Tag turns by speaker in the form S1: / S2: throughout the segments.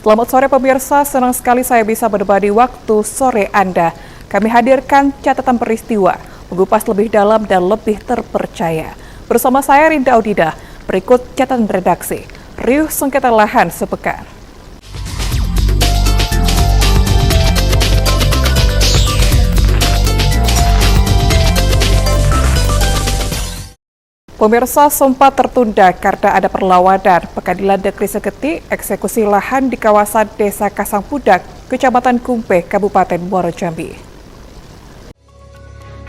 S1: Selamat sore pemirsa, senang sekali saya bisa berbagi waktu sore Anda. Kami hadirkan catatan peristiwa, mengupas lebih dalam dan lebih terpercaya. Bersama saya Rinda Audida, berikut catatan redaksi. Riuh sengketa lahan sepekan. Pemirsa, sempat tertunda karena ada perlawanan Pengadilan Negeri Seketi eksekusi lahan di kawasan Desa Kasangpudak, Kecamatan Kumpe, Kabupaten Muaro Jambi.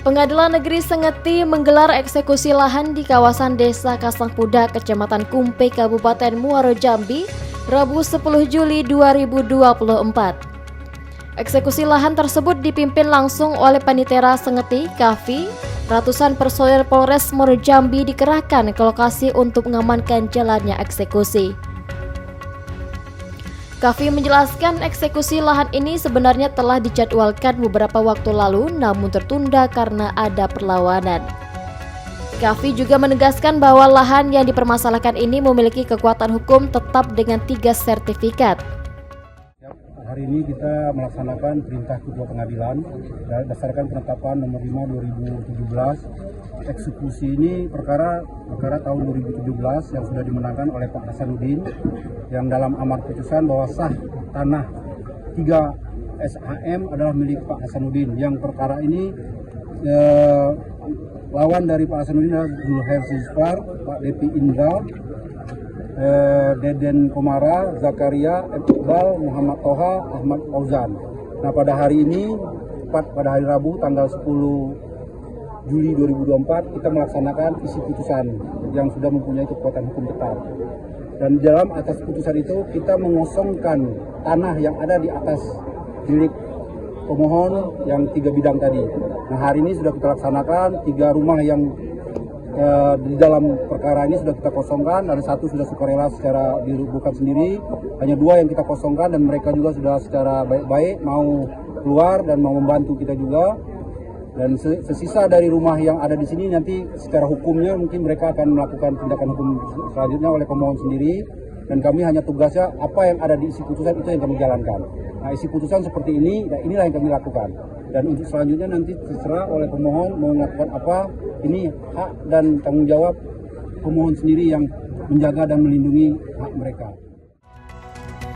S2: Pengadilan Negeri Seketi menggelar eksekusi lahan di kawasan Desa Kasangpudak, Kecamatan Kumpe, Kabupaten Muaro Jambi, Rabu 10 Juli 2024. Eksekusi lahan tersebut dipimpin langsung oleh Panitera Seketi, Kavi. Ratusan personel Polres Muaro Jambi dikerahkan ke lokasi untuk mengamankan jalannya eksekusi. Kavi menjelaskan eksekusi lahan ini sebenarnya telah dijadwalkan beberapa waktu lalu namun tertunda karena ada perlawanan. Kavi juga menegaskan bahwa lahan yang dipermasalahkan ini memiliki kekuatan hukum tetap dengan 3 sertifikat.
S3: Hari ini kita melaksanakan perintah Ketua Pengadilan berdasarkan penetapan nomor 5 2017. Eksekusi ini perkara tahun 2017 yang sudah dimenangkan oleh Pak Hasanuddin, yang dalam amar putusan bahwa sah tanah 3 SHM adalah milik Pak Hasanuddin. Yang perkara ini lawan dari Pak Hasanuddin adalah Zulhair Zisfar, Pak Depi Indra, Deden Komara, Zakaria, Iqbal, Muhammad Toha, Ahmad Fauzan. Nah, pada hari ini, pada hari Rabu tanggal 10 Juli 2024, kita melaksanakan isi putusan yang sudah mempunyai kekuatan hukum tetap. Dan dalam atas putusan itu, kita mengosongkan tanah yang ada di atas milik pemohon yang 3 bidang tadi. Nah, hari ini sudah kita laksanakan 3 rumah yang di dalam perkara ini sudah kita kosongkan. Ada 1 sudah sukarela secara dirubuhkan sendiri, hanya 2 yang kita kosongkan dan mereka juga sudah secara baik-baik mau keluar dan mau membantu kita juga. Dan sesisa dari rumah yang ada di sini nanti secara hukumnya mungkin mereka akan melakukan tindakan hukum selanjutnya oleh pemohon sendiri, dan kami hanya tugasnya apa yang ada di isi putusan itu yang kami jalankan. Nah, isi putusan seperti ini, dan inilah yang kami lakukan. Dan untuk selanjutnya nanti terserah oleh pemohon mau melakukan apa. Ini hak dan tanggung jawab pemohon sendiri yang menjaga dan melindungi hak mereka.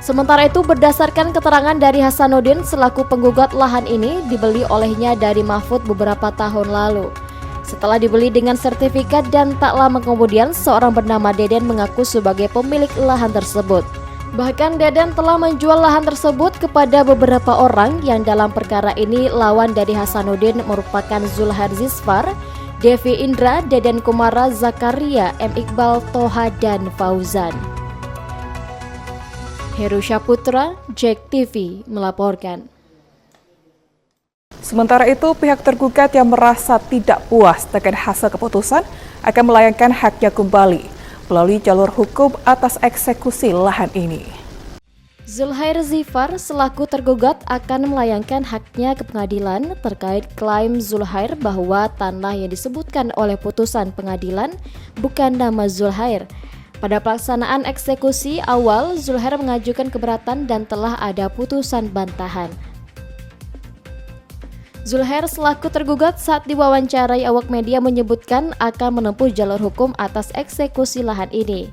S2: Sementara itu, berdasarkan keterangan dari Hasanuddin selaku penggugat, lahan ini dibeli olehnya dari Mahfud beberapa tahun lalu. Setelah dibeli dengan sertifikat dan tak lama kemudian seorang bernama Deden mengaku sebagai pemilik lahan tersebut. Bahkan Deden telah menjual lahan tersebut kepada beberapa orang yang dalam perkara ini lawan dari Hasanuddin merupakan Zulhair Zisfar, Devi Indra, Deden Komara, Zakaria, M. Iqbal, Toha, dan Fauzan. Heru Syaputra, JEK TV melaporkan.
S1: Sementara itu, pihak tergugat yang merasa tidak puas dengan hasil keputusan akan melayangkan haknya kembali melalui jalur hukum atas eksekusi lahan ini.
S2: Zulhair Zisfar selaku tergugat akan melayangkan haknya ke pengadilan terkait klaim Zulhair bahwa tanah yang disebutkan oleh putusan pengadilan bukan nama Zulhair. Pada pelaksanaan eksekusi awal, Zulhair mengajukan keberatan dan telah ada putusan bantahan. Zulhair selaku tergugat saat diwawancarai awak media menyebutkan akan menempuh jalur hukum atas eksekusi lahan ini.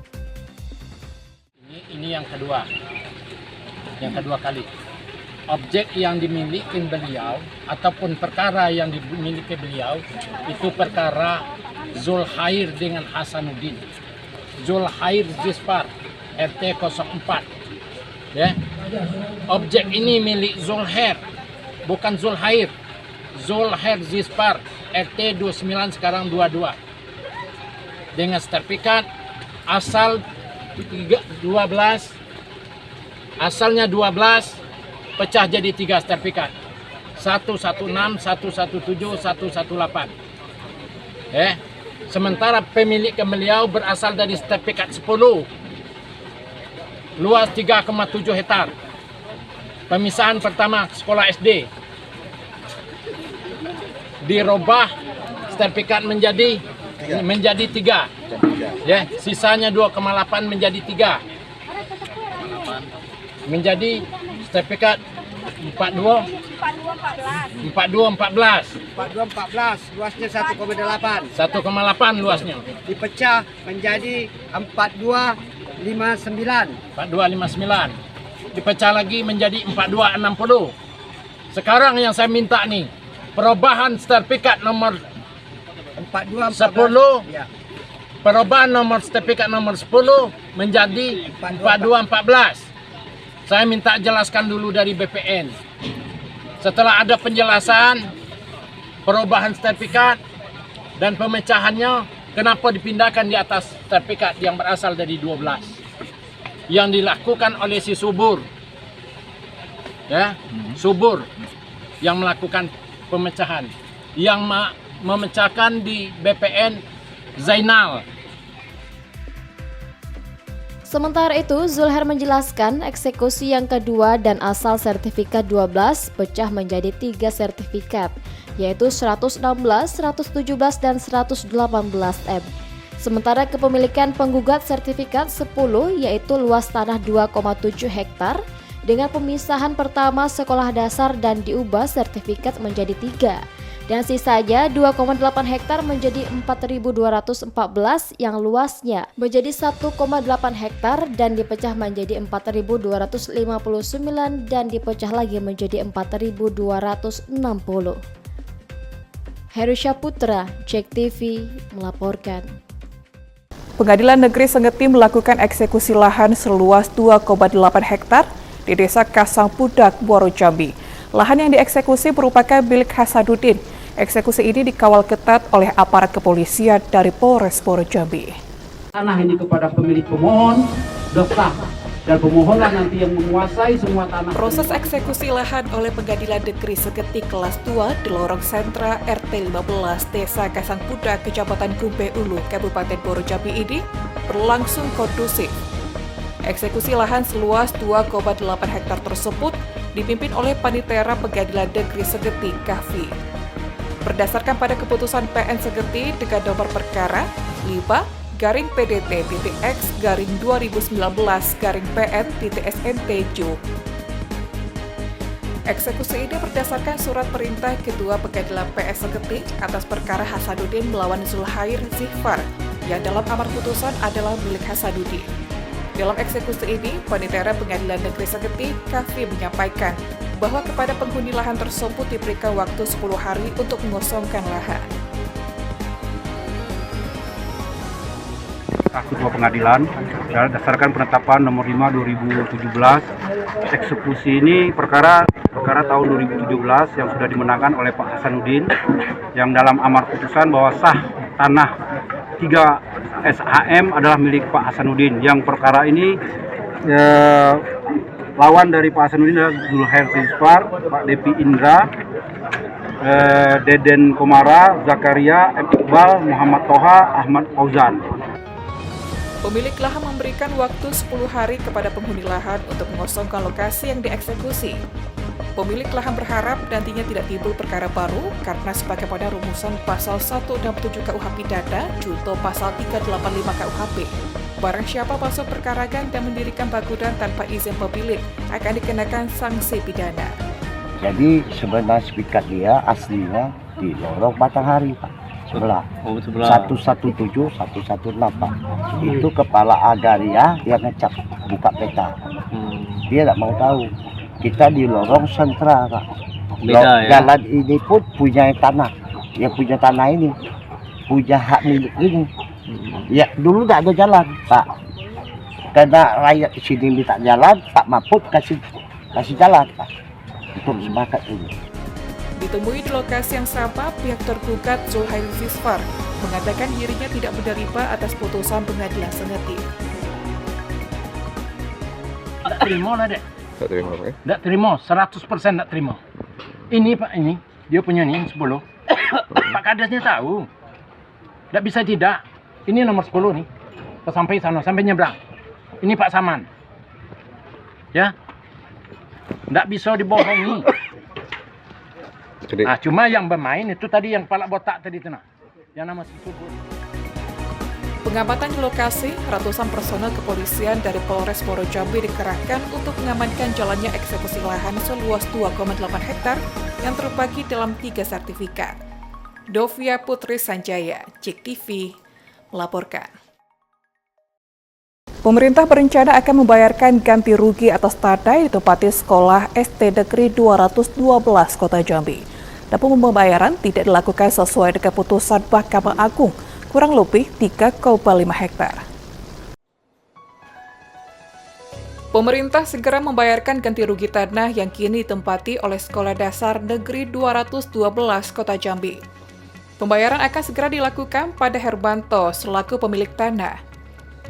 S4: Ini yang kedua kali. Objek yang dimiliki beliau ataupun perkara yang dimiliki beliau itu perkara Zulhair dengan Hasanuddin. Zulhair Zisfar, RT 04. Ya. Objek ini milik Zulhair, bukan Zulhair. Zulhair Zisfar, RT 29 sekarang 22. Dengan sertifikat asal 12, asalnya 12, pecah jadi 3 sertifikat. 116, 117, 118. Sementara pemilik beliau berasal dari sertifikat 10. Luas 3,7 hektar. Pemisahan pertama sekolah SD. Dirubah sertifikat menjadi 3. Ya, sisanya 2,8 menjadi 3. menjadi sertifikat 42 14
S5: luasnya 1,8
S4: 1,8 luasnya
S5: dipecah menjadi 4259
S4: 4259 dipecah lagi menjadi 4260. Sekarang yang saya minta nih perubahan sertifikat nomor 10
S5: ya.
S4: Perubahan nomor sertifikat nomor 10 menjadi 4214. Saya minta jelaskan dulu dari BPN. Setelah ada penjelasan perubahan sertifikat dan pemecahannya, kenapa dipindahkan di atas sertifikat yang berasal dari 12 yang dilakukan oleh si Subur, ya, Subur yang melakukan pemecahan, yang memecahkan di BPN Zainal.
S2: Sementara itu, Zulher menjelaskan eksekusi yang kedua dan asal sertifikat 12 pecah menjadi 3 sertifikat, yaitu 116, 117, dan 118M. Sementara kepemilikan penggugat sertifikat 10 yaitu luas tanah 2,7 hektar dengan pemisahan pertama sekolah dasar dan diubah sertifikat menjadi 3. Dan sisanya 2,8 hektar menjadi 4.214 yang luasnya menjadi 1,8 hektar dan dipecah menjadi 4.259 dan dipecah lagi menjadi 4.260. Hersha Putra, Cek TV melaporkan.
S1: Pengadilan Negeri Sengeti melakukan eksekusi lahan seluas 2,8 hektar di Desa Kasang Pudak, Muaro Jambi. Lahan yang dieksekusi merupakan milik Hasanuddin. Eksekusi ini dikawal ketat oleh aparat kepolisian dari Polres Muaro Jambi.
S3: Tanah ini kepada pemilik pemohon sudah sah dan pemohonlah nanti yang menguasai semua tanah.
S1: Proses eksekusi lahan oleh Pengadilan Negeri Sengeti kelas 2 di Lorong Sentra RT 15 Desa Kasang Pudak, Kecamatan Gumpe Ulu, Kabupaten Muaro Jambi ini berlangsung kondusif. Eksekusi lahan seluas 2,8 hektar tersebut dipimpin oleh Panitera Pengadilan Negeri Sengeti Kahfi. Berdasarkan pada keputusan PN Sengeti dengan nomor perkara 5/PDT-X/2019/PN-SNTJ. Eksekusi ini berdasarkan surat perintah Ketua Pengadilan PS Sengeti atas perkara Hasanuddin melawan Zulhair Zifar yang dalam amar putusan adalah milik Hasanuddin. Dalam eksekusi ini, Panitera Pengadilan Negeri Sengeti Kahfi menyampaikan bahwa kepada penghuni lahan tersebut diberikan waktu 10 hari untuk mengosongkan lahan.
S3: Ketua Pengadilan berdasarkan penetapan nomor 5/2017, eksekusi ini perkara tahun 2017 yang sudah dimenangkan oleh Pak Hasanuddin yang dalam amar putusan bahwa sah tanah 3 SHM adalah milik Pak Hasanuddin. Yang perkara ini lawan dari Pak Hasanuddin adalah Zulhair Zifar, Pak Depi Indra, Deden Komara, Zakaria, Iqbal, Muhammad Toha, Ahmad Fauzan.
S1: Pemilik lahan memberikan waktu 10 hari kepada penghuni lahan untuk mengosongkan lokasi yang dieksekusi. Pemilik lahan berharap nantinya tidak timbul perkara baru karena sebagaimana rumusan pasal 167 KUH Pidana junto pasal 385 KUHP. Barang siapa masuk perkarakan dan mendirikan bangunan tanpa izin pemilik akan dikenakan sanksi pidana.
S6: Jadi sebenarnya sertifikat dia aslinya di Lorong Batanghari, Pak. Sebelah. 117 118. Itu kepala Agaria dia ngecap buka peta. Dia tidak mau tahu. Kita di Lorong Sentra, Pak.
S7: Beda, ya?
S6: Jalan ini pun punya tanah. Yang punya tanah ini punya hak milik ini. Ya dulu tidak ada jalan, Pak. Karena rakyat di sini minta jalan, Pak Mahfud kasih jalan, Pak. Untuk sepakat ini.
S1: Ditemui di lokasi yang sama, pihak tergugat Zulhair Zifar mengatakan dirinya tidak menerima atas putusan Pengadilan Sengeti.
S4: Tak terima lah, Dek.
S7: Tak terima, Pak.
S4: Tak terima, 100% tak terima. Ini Pak, ini dia punya nih 10. Pak Kadesnya tahu. Tak bisa tidak. Ini nomor 10 nih. Sampai sana, sampai nyebrang. Ini Pak Saman. Ya. Tak bisa dibohongi.
S7: Jadi,
S4: Cuma yang bermain itu tadi yang kepala botak tadi itu nah. Yang nama si Subur.
S1: pengamatan di lokasi, ratusan personel kepolisian dari Polres Muaro Jambi dikerahkan untuk mengamankan jalannya eksekusi lahan seluas 2,8 hektar yang terbagi dalam 3 sertifikat. Dovia Putri Sanjaya, JEK TV, melaporkan. Pemerintah berencana akan membayarkan ganti rugi atas tanah yang ditempati sekolah SD Negeri 212 Kota Jambi. Namun pembayaran tidak dilakukan sesuai dengan putusan Mahkamah Agung, kurang lebih 3,5 hektar. Pemerintah segera membayarkan ganti rugi tanah yang kini ditempati oleh Sekolah Dasar Negeri 212 Kota Jambi. Pembayaran akan segera dilakukan pada Herbanto selaku pemilik tanah.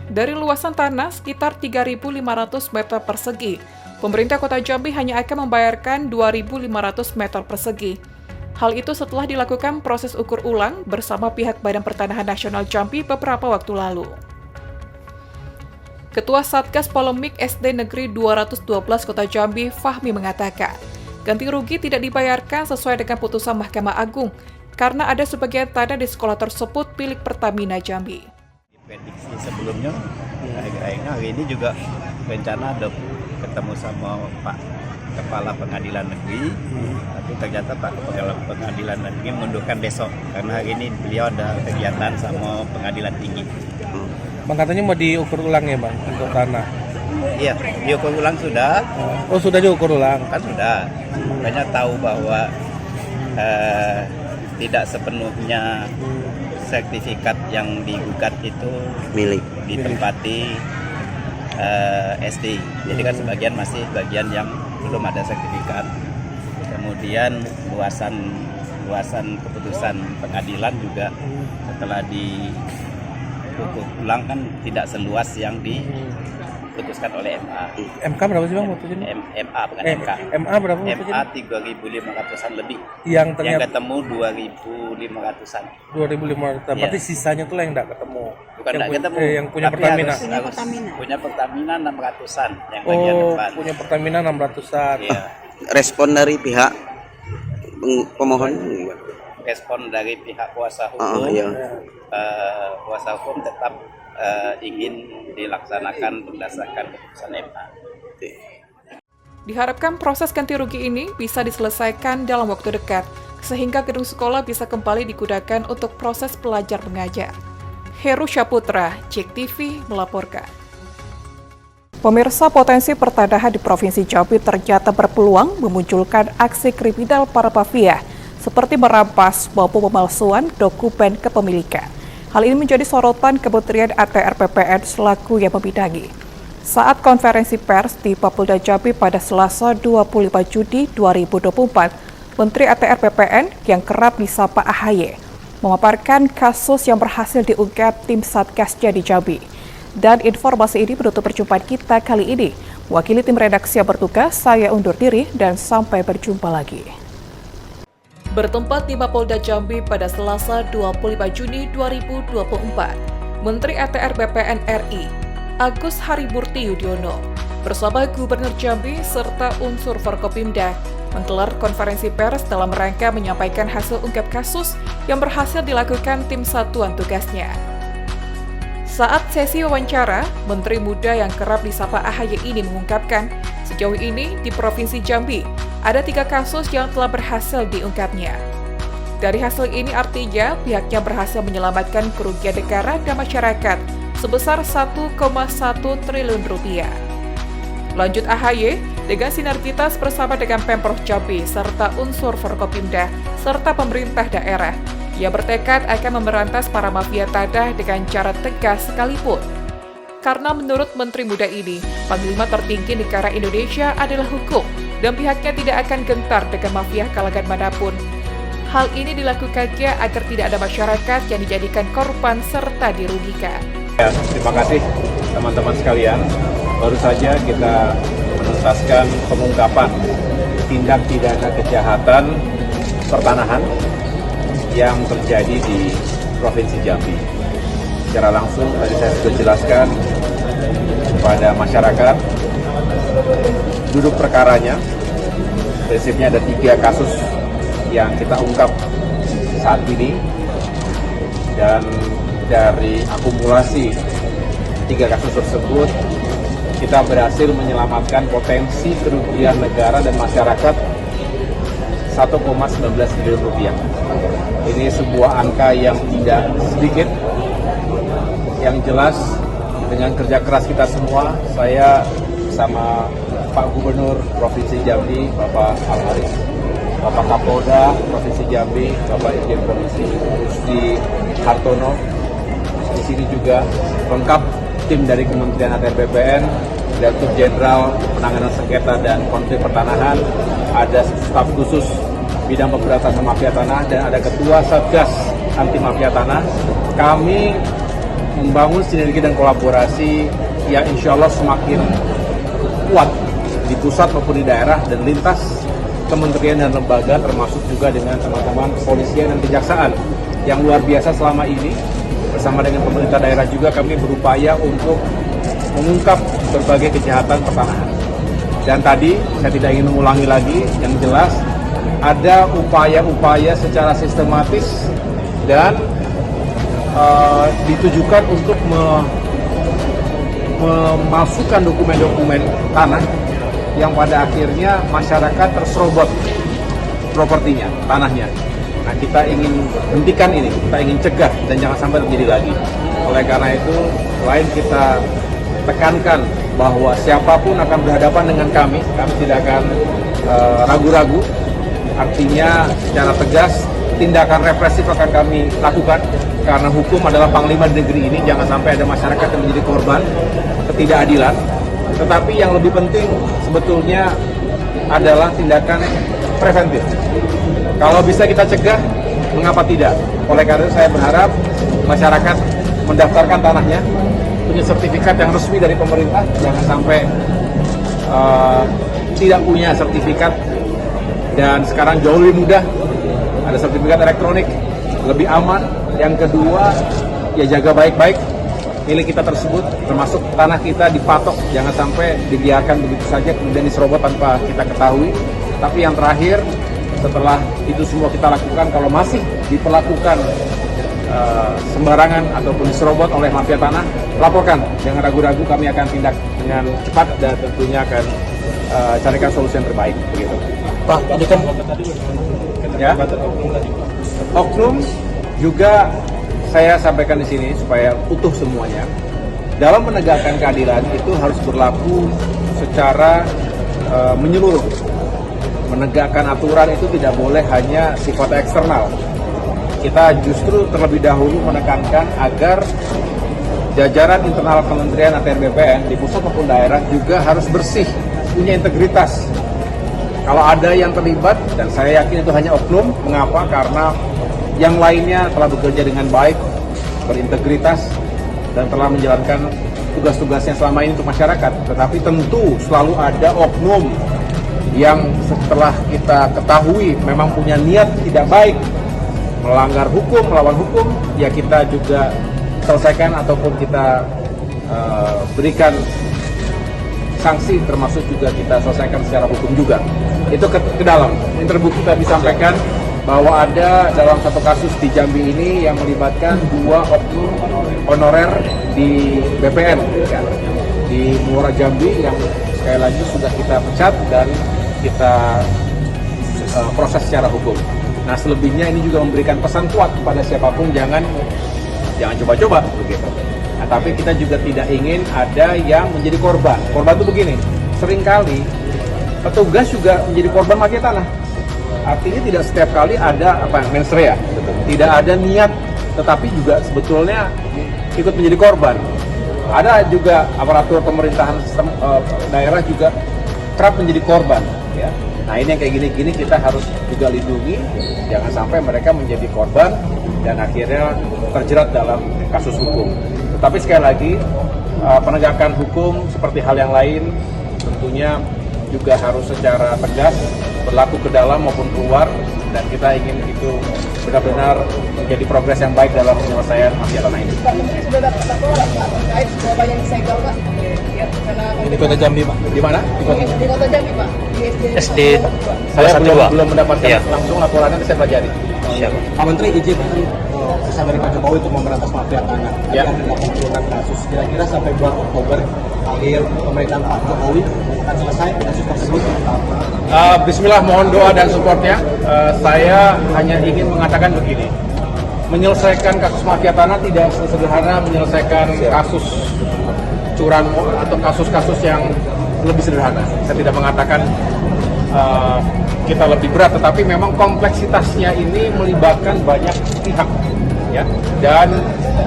S1: Dari luasan tanah sekitar 3.500 meter persegi, pemerintah Kota Jambi hanya akan membayarkan 2.500 meter persegi. Hal itu setelah dilakukan proses ukur ulang bersama pihak Badan Pertanahan Nasional Jambi beberapa waktu lalu. Ketua Satgas Polemik SD Negeri 212 Kota Jambi, Fahmi, mengatakan, ganti rugi tidak dibayarkan sesuai dengan putusan Mahkamah Agung karena ada sebagian tanah di sekolah tersebut milik Pertamina Jambi.
S8: Prediksi sebelumnya, hari ini juga rencana ada ketemu sama Pak Kepala Pengadilan Negeri, tapi ternyata Pak Kepala Pengadilan Negeri mundurkan besok karena hari ini beliau ada kegiatan sama Pengadilan Tinggi.
S9: Bang, katanya mau diukur ulang ya Bang untuk tanah?
S8: Iya, diukur ulang sudah.
S9: Oh, sudah diukur ulang?
S8: Kan sudah. Makanya tahu bahwa tidak sepenuhnya sertifikat yang digugat itu milik ditempati SD. Jadi kan sebagian masih bagian yang belum ada sertifikat. Kemudian luasan keputusan pengadilan juga setelah diukur ulang kan tidak seluas yang diputuskan oleh MA.
S9: MK berapa sih Bang putusnya?
S8: MA bukan MK.
S9: MA berapa
S8: MA 3.500-an lebih.
S9: Yang ternyata
S8: yang ketemu 2.500-an.
S9: 2.500. Berarti sisanya tuh yang enggak ketemu.
S8: Bukan enggak ketemu.
S9: Yang punya
S8: tapi
S9: Pertamina.
S8: Punya Pertamina 600-an yang bagian depan.
S9: Punya Pertamina 600-an.
S8: Iya.
S10: Respon dari pihak pemohon?
S8: Respon dari pihak kuasa hukum. Kuasa hukum tetap ingin dilaksanakan berdasarkan keputusan MA.
S1: Diharapkan proses ganti rugi ini bisa diselesaikan dalam waktu dekat, sehingga gedung sekolah bisa kembali digunakan untuk proses belajar mengajar. Heru Syaputra, JEK TV, melaporkan. Pemirsa, potensi pertanahan di Provinsi Jambi ternyata berpeluang memunculkan aksi kriminal para mafia, seperti merampas maupun pemalsuan dokumen kepemilikan. Hal ini menjadi sorotan Kementerian ATR BPN selaku yang membidangi. Saat konferensi pers di Mapolda Jambi pada Selasa 25 Juni 2024, Menteri ATR BPN yang kerap disapa AHY memaparkan kasus yang berhasil diungkap tim Satgasnya di Jambi. Dan informasi ini menutup perjumpaan kita kali ini. Wakili tim redaksi yang bertugas, saya undur diri dan sampai berjumpa lagi. Bertempat di Mapolda Jambi pada Selasa 25 Juni 2024, Menteri ATR BPN RI, Agus Harimurti Yudhoyono, bersama Gubernur Jambi serta unsur Forkopimda, menggelar konferensi pers dalam rangka menyampaikan hasil ungkap kasus yang berhasil dilakukan tim satuan tugasnya. Saat sesi wawancara, Menteri Muda yang kerap disapa AHY ini mengungkapkan, sejauh ini di Provinsi Jambi, ada 3 kasus yang telah berhasil diungkapnya. Dari hasil ini artinya pihaknya berhasil menyelamatkan kerugian negara dan masyarakat sebesar 1,1 triliun rupiah. Lanjut AHY, dengan sinergitas bersama dengan Pemprov Jambi serta unsur Forkopimda serta pemerintah daerah, ia bertekad akan memberantas para mafia tanah dengan cara tegas sekalipun. Karena menurut Menteri Muda ini, Panglima tertinggi negara Indonesia adalah hukum, dan pihaknya tidak akan gentar dengan mafia kalangan manapun. Hal ini dilakukannya agar tidak ada masyarakat yang dijadikan korban serta dirugikan.
S11: Ya, terima kasih teman-teman sekalian. Baru saja kita menuntaskan pengungkapan tindak pidana kejahatan pertanahan yang terjadi di Provinsi Jambi. Secara langsung tadi saya sudah jelaskan kepada masyarakat duduk perkaranya. Prinsipnya ada 3 kasus yang kita ungkap saat ini, dan dari akumulasi 3 kasus tersebut, kita berhasil menyelamatkan potensi kerugian negara dan masyarakat 1,19 triliun rupiah. Ini sebuah angka yang tidak sedikit. Yang jelas dengan kerja keras kita semua, saya bersama Pak Gubernur Provinsi Jambi, Bapak Al-Haris, Bapak Kapolda Provinsi Jambi, Bapak Irjen Polisi Rusdi Hartono. Di sini juga lengkap tim dari Kementerian ATR BPN, Direktur Jenderal Penanganan Sengketa dan Konflik Pertanahan, ada staf khusus bidang pemberantasan mafia tanah, dan ada Ketua Satgas Anti Mafia Tanah. Kami membangun sinergi dan kolaborasi yang insya Allah semakin kuat di pusat maupun di daerah dan lintas kementerian dan lembaga, termasuk juga dengan teman-teman kepolisian dan kejaksaan yang luar biasa selama ini. Bersama dengan pemerintah daerah juga kami berupaya untuk mengungkap berbagai kejahatan pertanahan. Dan tadi saya tidak ingin mengulangi lagi, yang jelas ada upaya-upaya secara sistematis dan ditujukan untuk memasukkan dokumen-dokumen tanah yang pada akhirnya masyarakat terserobot propertinya, tanahnya. Nah, kita ingin hentikan ini, kita ingin cegah dan jangan sampai terjadi lagi. Oleh karena itu, selain kita tekankan bahwa siapapun akan berhadapan dengan kami tidak akan ragu-ragu. Artinya secara tegas tindakan represif akan kami lakukan, karena hukum adalah panglima di negeri ini. Jangan sampai ada masyarakat yang menjadi korban ketidakadilan. Tetapi yang lebih penting sebetulnya adalah tindakan preventif. Kalau bisa kita cegah, mengapa tidak? Oleh karena itu saya berharap masyarakat mendaftarkan tanahnya, punya sertifikat yang resmi dari pemerintah. Jangan sampai tidak punya sertifikat. Dan sekarang jauh lebih mudah, ada sertifikat elektronik, lebih aman. Yang kedua, ya jaga baik-baik milik kita tersebut, termasuk tanah kita dipatok, jangan sampai dibiarkan begitu saja kemudian diserobot tanpa kita ketahui. Tapi yang terakhir, setelah itu semua kita lakukan, kalau masih diperlakukan sembarangan ataupun diserobot oleh mafia tanah, laporkan, jangan ragu-ragu, kami akan tindak dengan cepat dan tentunya akan carikan solusi yang terbaik. Begitu.
S9: Pak, ini kan
S11: Ya, oknum juga saya sampaikan di sini supaya utuh semuanya. Dalam menegakkan keadilan itu harus berlaku secara menyeluruh. Menegakkan aturan itu tidak boleh hanya sifat eksternal. Kita justru terlebih dahulu menekankan agar jajaran internal Kementerian ATR BPN di pusat maupun daerah juga harus bersih, punya integritas. Kalau ada yang terlibat, dan saya yakin itu hanya oknum, mengapa? Karena yang lainnya telah bekerja dengan baik, berintegritas, dan telah menjalankan tugas-tugasnya selama ini untuk masyarakat. Tetapi tentu selalu ada oknum yang setelah kita ketahui memang punya niat tidak baik, melanggar hukum, melawan hukum, ya kita juga selesaikan ataupun kita berikan sanksi, termasuk juga kita selesaikan secara hukum juga. Itu ke dalam. Ini terbukti tadi disampaikan bahwa ada dalam satu kasus di Jambi ini yang melibatkan 2 oknum honorer di BPN ya, di Muara Jambi, yang sekali lagi sudah kita pecat dan kita proses secara hukum. Nah, selebihnya ini juga memberikan pesan kuat kepada siapapun, jangan coba-coba begitu. Nah, tapi kita juga tidak ingin ada yang menjadi korban. Korban itu begini, seringkali petugas juga menjadi korban mafia tanah. Artinya tidak setiap kali ada mens rea, tidak ada niat, tetapi juga sebetulnya ikut menjadi korban. Ada juga aparatur pemerintahan daerah juga kerap menjadi korban. Ya. Nah, ini yang kayak gini-gini kita harus juga lindungi, jangan sampai mereka menjadi korban dan akhirnya terjerat dalam kasus hukum. Tetapi sekali lagi, penegakan hukum seperti hal yang lain tentunya juga harus secara tegas berlaku ke dalam maupun keluar, dan kita ingin itu benar-benar menjadi progres yang baik dalam penyelesaian mafia tanah ini.
S9: Di Kota Jambi, Pak.
S11: Di mana?
S12: Di Kota Jambi, Pak.
S9: SD.
S11: Saya belum mendapatkan langsung laporannya, saya pelajari.
S9: Pak Menteri, izin
S3: pesan dari Pak Jokowi untuk memberantas mafia tanah. Tadi ada 86 kasus. Kira-kira sampai bulan Oktober akhir pemerintahan Pak Jokowi akan selesai kasus tersebut.
S11: Bismillah, mohon doa dan supportnya. Saya hanya ingin mengatakan begini. Menyelesaikan kasus mafia tanah tidak sesederhana menyelesaikan kasus curanmor atau kasus-kasus yang lebih sederhana. Saya tidak mengatakan kita lebih berat, tetapi memang kompleksitasnya ini melibatkan banyak pihak, ya, dan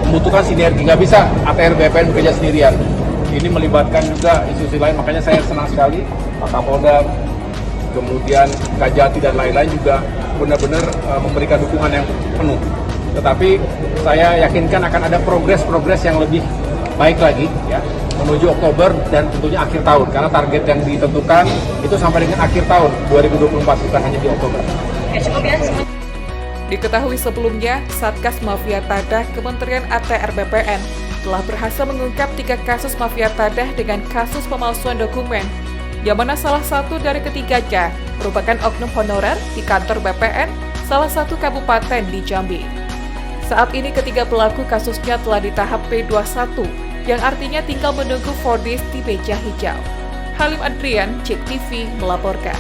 S11: membutuhkan sinergi. Nggak bisa ATR BPN bekerja sendirian. Ini melibatkan juga institusi lain, makanya saya senang sekali Pak Kapolda, kemudian Kajati dan lain-lain juga benar-benar memberikan dukungan yang penuh. Tetapi saya yakinkan akan ada progres-progres yang lebih baik lagi, ya, menuju Oktober dan tentunya akhir tahun, karena target yang ditentukan itu sampai dengan akhir tahun 2024, bukan hanya di Oktober.
S1: Diketahui sebelumnya, Satgas Mafia Tanah Kementerian ATR BPN telah berhasil mengungkap 3 kasus mafia tanah dengan kasus pemalsuan dokumen, yang mana salah satu dari ketiganya merupakan oknum honorer di kantor BPN salah satu kabupaten di Jambi. Saat ini ketiga pelaku kasusnya telah di tahap P21, yang artinya tinggal menunggu vonis di meja hijau. Halim Adrian, CIK TV melaporkan.